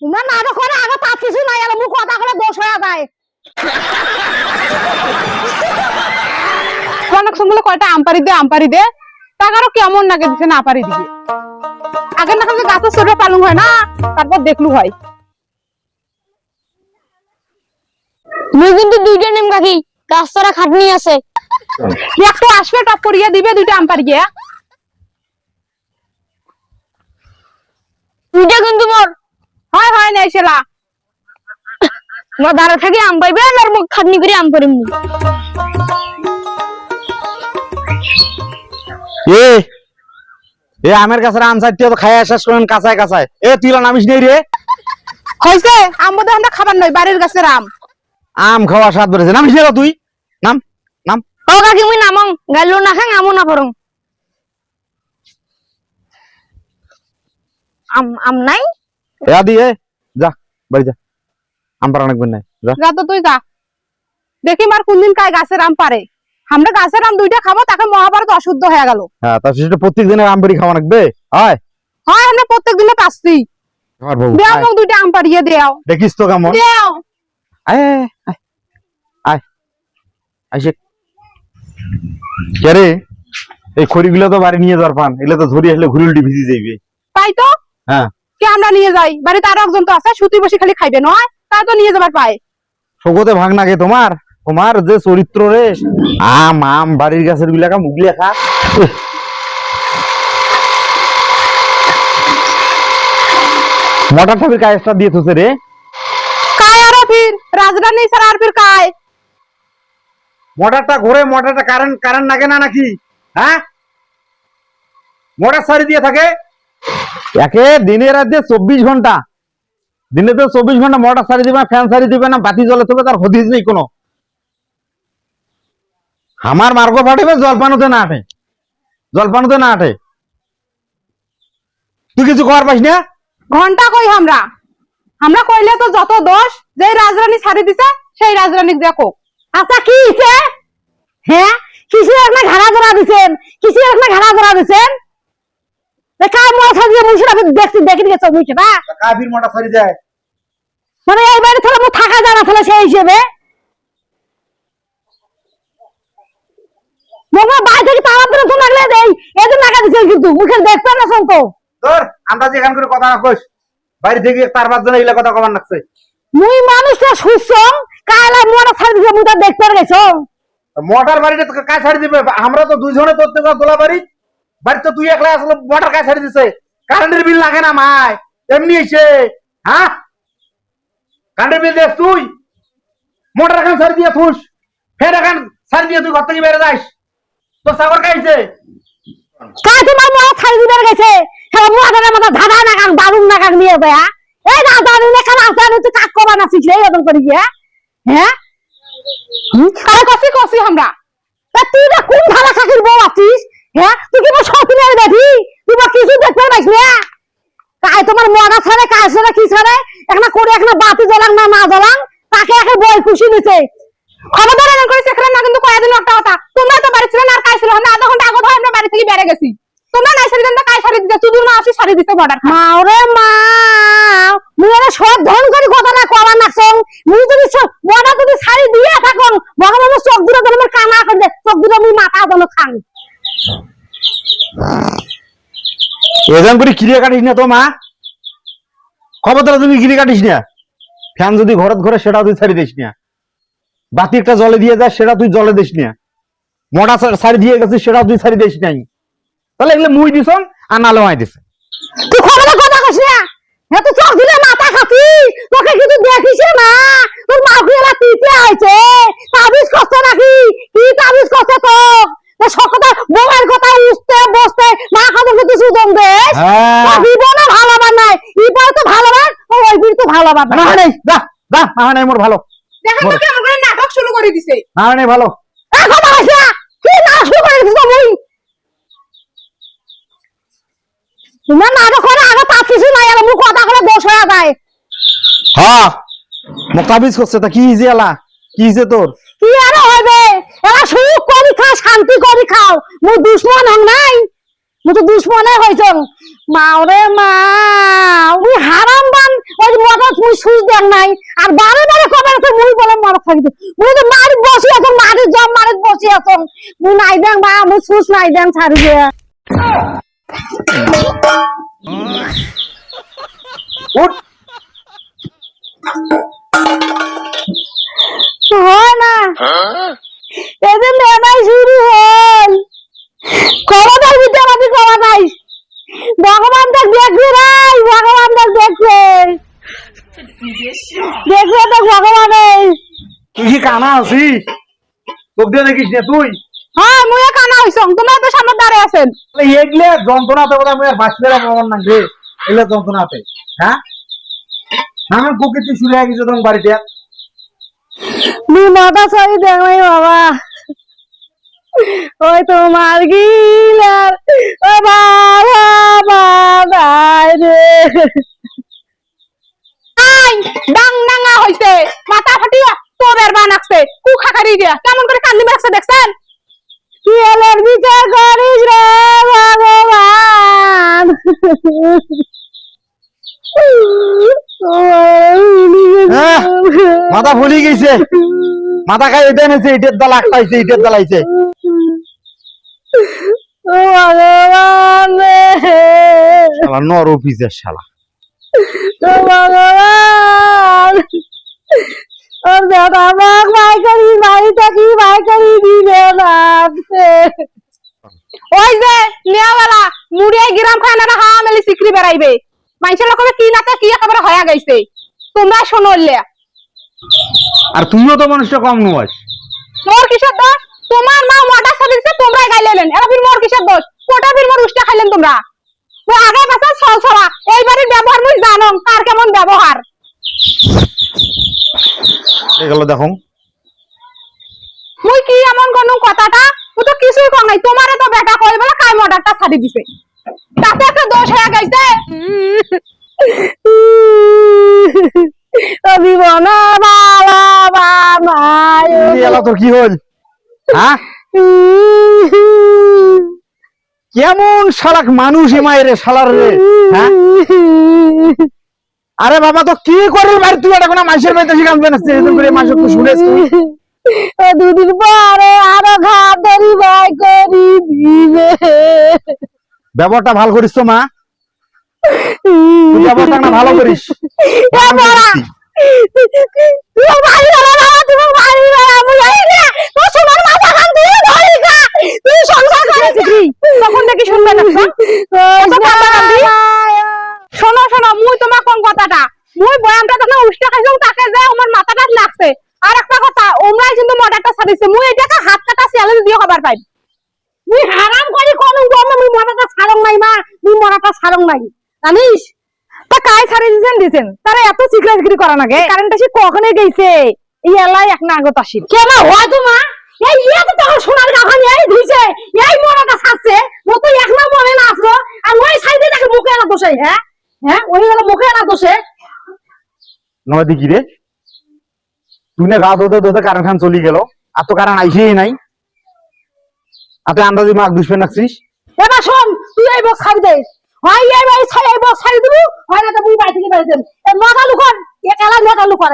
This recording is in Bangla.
তোমার নাটক করে আগে তার কিছু নাই আর মুখ কথা করে দোষ হয়ে যায়। অনেক সময় কয়টা আমপারি দে টাকারও কেমন লাগে দিছে না পারি দিকে আগে না যে গাছের ছোট পালং হয় না তারপর দেখলু হয়। মুই কিন্তু দুইটা নেম কাকি গাছতলা খাটনি আছে। একটু আসবে টপ করিয়া দিবে দুইটা আমপারি গিয়া দুইটা কিন্তু মোর হয় নাই সেলা মোর ধারে থেকে আম পাইবে আর মুখ খাটনি করে আম পারিম। এ আমের গাছের আম চাইতে তো খাইয়া শেষ করেন কাঁচায় কাঁচায়। এ তুই নামিস নেই রে। হয়েছে আম বোধ আমরা খাবার নয় বাড়ির গাছের আম খাওয়া স্বাদ বেড়েছে। নামিস নেই তুই নাম নাম। ও কাকি মুই নামং গাইলো না খাং আমও না পড়ং। আম নাই এ আদি এ যা বাড়ি যা আম পারা অনেক নাই যা তো তুই যা দেখি মার কোনদিন কায় গাছের আম পারে। আমরা গাছের আম দুইটা খাবো তাকে মহাভারত অশুদ্ধ হয়ে গেল। হ্যাঁ তার সেটা প্রত্যেক দিনের আম পারি খাওয়া লাগবে। হয় আমরা প্রত্যেক দিনে পাচ্ছি আমার বউ দেও মোক দুইটা আম পারিয়ে দেও দেখিস তো কেমন। দেও আয় আয় আয় আইসে কে রে এই খড়িগুলো তো বাড়ি নিয়ে যাওয়ার পান এগুলো তো ধরি আসলে ঘুরি উল্টি ভিজে যাইবে। তাই তো হ্যাঁ কে আমরা নিয়ে যাই বাড়িতে আরো একজন তো আছে সুতি বসে খালি খাইবে নয় তাই তো নিয়ে যাবার পায়। সগতে ভাগ নাগে তোমার তোমার যে চরিত্র রে আম আম বাড়ির গাছের গুলাকা মুগলিয়া খা। মোটর ঠাবির কাজটা দিয়ে থুছে রে काय आरो फिर राजधानी सर আর फिर काय মোটরটা ঘুরে মোটরটা কারেন্ট কারেন্ট লাগে না নাকি? হ্যাঁ মোটর সারি দিয়ে থাকে একে দিনে রাতে 24 ঘন্টা দিনে তো 24 ঘন্টা মোটর সারি দিবে ফ্যান সারি দিবে না বাতি জ্বলে থাকবে তার হদিস নেই কোনো। আমার মার্গ ফাটিবে জলপানোতে না আটে জলপানোতে না আটে। তুই কিছু কর পাইস না ঘন্টা কই আমরা কইলে তো যত দোষ যে রাজরানী ছাড়ি দিছে সেই রাজরানী দেখো। আচ্ছা কি হইছে? হ্যাঁ কিছু একটা ঘাড়া ধরা দিছেন কিছু একটা ঘাড়া ধরা দিছেন দেখা মাথা দিয়ে মুশরা আমি দেখছি দেখি গেছে মুছে না কাফির মোটর সারি দেয় মানে এই বাড়ি থেকে মু থাকা জানা ছিল সেই হিসেবে মোগা বাইরে থেকে তালা ধরে তো লাগলে দেই এদিন লাগা দিছেন কিন্তু মুখে দেখতে না শুন তো তোর আমরা যে এখান করে কথা না কইস বাইরে থেকে তার বাদ জন্য এগুলা কথা কবার লাগছে। মুই মানুষটা সুসং কালা মোড়া ছাড়ি দিয়ে মুই তা দেখতে গেছো মোটর বাড়িতে কাজ ছাড়ি দিবে আমরা তো দুইজনে তোর থেকে দোলা বাড়ি বাড়িতে তুই একলা আসলে মোটর কাজ ছাড়ি দিছে কারেন্টের বিল লাগে না মাই এমনি এসে হ্যাঁ কারেন্টের বিল দেখ তুই মোটর এখন ছাড়ি দিয়ে থুস ফের এখন ছাড়ি দিয়ে তুই ঘর থেকে বেড়ে যাস তোর সাগর খাইছে কাজ তোমার মোড়া ছাড়ি দিতে গেছে হ্যাঁ মোড়ার মতো ধাঁধা না কাক বালুন না কাক নিয়ে যায় এই রাজধানী না কাল আসা তুই কাক কবা না শিখলে এই রকম করি গিয়া হ্যাঁ আরে কসি আমরা তা তুই না কোন ধারা কাকির বউ আছিস হ্যাঁ তুই কি মোর সতীনের বেটি তুই বা কিছু দেখতে পাইস না কাই তোমার মগা ছাড়ে কাজ ছাড়ে কি ছাড়ে একটা করে একটা বাতি জ্বলাং না জ্বলাং তাকে একটা বই খুশি নিছে খবরদার এমন করে সেখানে না কিন্তু কয়েকদিন একটা কথা তোমরা তো বাড়ি ছিল না আর কাজ ছিল না আধা ঘন্টা আগে হয় আমরা বাড়ি থেকে বেড়ে গেছি তোমরা নাই শাড়ি দেন কাজ শাড়ি দিতে তুই না আসি শাড়ি দিতে বর্ডার মাওরে মা মুই এর সব ধন করে কথা না করা না সং মুই যদি বড়া যদি শাড়ি দিয়ে থাকুন ভগবান চোখ দুটো ধরে কানা করে চোখ দুটো মুই মাথা দল খান এরকম করে কিরিয়া কাটিস না তো মা খবরদার তুমি কিরিয়া কাটিস না ফ্যান যদি ঘরে ঘরে সেটা তুই ছাড়ি দিস না বাতি একটা জলে দিয়ে যায় সেটা তুই জলে দিস না মোটা ছাড়ি দিয়ে গেছিস সেটা তুই ছাড়ি দিস নাই তাহলে এগুলো মুই দিস আর নালে মাই দিস তুই খবরে কথা কইছ না এত চোখ দিলে মাথা খাতি তোকে কিন্তু দেখিস না তোর মা গুলা পিতে আইছে তাবিজ করতে নাকি কি তাবিজ করতে তো সকতা বউয়ের কথা উঠতে বসতে না খাবার কিছু দম দেশ জীবনে ভালোবান নাই ইপার তো ভালোবান ওই বীর তো ভালোবান না নেই যা যা না নেই মোর ভালো দেখেন তো কেমন করে নাটক শুরু করে দিছে না নেই ভালো এখন আসা কি না শুরু করে দিছ তুই তোমার নাটক করে আগে তার কিছু নাই আর মুখ কথা করে দোষ হয়ে যায় হ্যাঁ মোকাবিজ করছে তা কি যে এলা কি যে তোর কি আর হবে এরা সুখ করি খা শান্তি করি খাও মুই দুশ্মন হন নাই মুই তো দুশ্মনে হইছ মা ওরে মা মুই হারাম বান ওই মোটা তুই সুজ দেন নাই আর বারে বারে কবে তো মুই বলে মার থাকি মুই তো মারি বসি আছো মারি জম মারি বসি আছো মুই নাই দেন বা মুই সুজ নাই দেন ছাড়ি দে উঠ হয় না এই যে মেমাই শুরু হল করোনার ভিতরে আমি করা নাই ভগবান দেখ দেখবে রাই ভগবান দেখ দেখবে দেখবে তো ভগবান তুই কি কানা আছিস চোখ দিয়ে দেখিস না তুই হ্যাঁ মুই কানা হইছং তোমরা তো সামনে দাঁড়িয়ে আছেন এগলে যন্ত্রণাতে বোধ হয় বাঁচলে মরণ না রে এগুলো যন্ত্রণাতে হ্যাঁ আমার বুকে তুই শুনে গেছো তখন বাড়িতে মুই মাথা সরি দেখাই বাবা ওই তোমার গিলার ও বাবা বাবা রে আই ডাং ডাঙা হইছে মাথা ফাটিয়া তোরের বানাকছে কু খাকারি দিয়া কেমন করে কান্দি মারছে দেখছেন কি এলের বিচার করিস রে ভগবান মাথা ফুলি গেছে মাথা খাই এটা এনেছে ইটের দা লাগতাইছে ইটের দা লাইছে ও ভগবান শালা নর অফিসের শালা ও ভগবান ওর দাদা আমাক ভাই করি ভাই থাকি ভাই করি দিবে না ওই যে নিয়াওয়ালা মুড়িয়ে গ্রাম খানা না হা মেলি সিকরি বেড়াইবে মানুষের লোকের কি নাতে কি একেবারে হয়ে গেছে তোমরা শোনলে আর তুইও তো মানুষটা কম নয় মোর কিসের দোষ তোমার মা মোটা সালিছে তোমরাই গাইলেন এরা ফির মোর কিসের দোষ কোটা ফির মোর উষ্টা খাইলেন তোমরা তো আগে পাশে ছলছলা এইবারে ব্যবহার মুই জানো কার কেমন ব্যবহার এগুলো দেখো মুই কি এমন কোন কথাটা ও তো কিছুই কম নাই তোমারে তো বেটা কই বলে কাই মোটারটা ছাড়ি দিছে তাতে একটা দোষ হয়ে গেছে জীবনা বাবা বাবা এলা তোর কি হল হ্যাঁ কেমন শালাক মানুষ এমাই রে শালার রে হ্যাঁ আরে বাবা তো কি করে বাড়ি তুই এটা কোনো মানুষের বাড়িতে শিখান না এরকম করে মানুষ তো শুনেছ দুদিন পরে আরো ঘাট ধরি ভাই করি দিবে ব্যবহারটা ভালো করিস তো মা তুই ব্যবহারটা না ভালো করিস তুই বাড়ি বাবা তুই বাড়ি বাবা আমি জানি না তোর সোনার মাথা খান তুই ধরি খা তুই সংসার করিস কি তখন দেখি শুনবে না শোনো শোনো মুই তোমার কোন কথাটা মুই বয়ামটা তখন উষ্টা খাইলাম তাকে যে আমার মাথাটা লাগছে আর একটা কথা ওমরাই কিন্তু মোটাটা ছাড়িছে মুই এটাকে হাত কাটা চ্যালেঞ্জ দিয়ে খবর পাই তুই হারাম করি কোন গম মুই মরাটা ছাড়ং নাই মা তুই মরাটা ছাড়ং নাই জানিস তা কাই ছাড়ি দিছেন তারা এত চিকরাজগিরি করা নাগে কারেন্টটা সে কখনো গেছে এই এলাই এক না আগত আসিল কেন হয় তো মা এই ইয়া তো তোর সোনার গাখন এই ধুইছে এই মরাটা ছাড়ছে ও তো এক না মনে না আসলো আর ওই সাইডে তাকে মুখে না দোষে হ্যাঁ হ্যাঁ ওই হলো মুখে না দোষে নয় দেখি রে তুই না গা ধোতে ধোতে কারণ খান চলে গেল আর তো কারণ আইসেই নাই আর তুই আন্দাজি মাক দুষ্পেন রাখছিস এবার শোন তুই এই বক্স ছাড়ি দে হয় এই বাড়ি ছাড়ি এই বক্স ছাড়ি দিবি হয় না তো তুই বাড়ি থেকে বেরিয়ে যাবি এই নটা লুকন এ খেলা নটা লুকন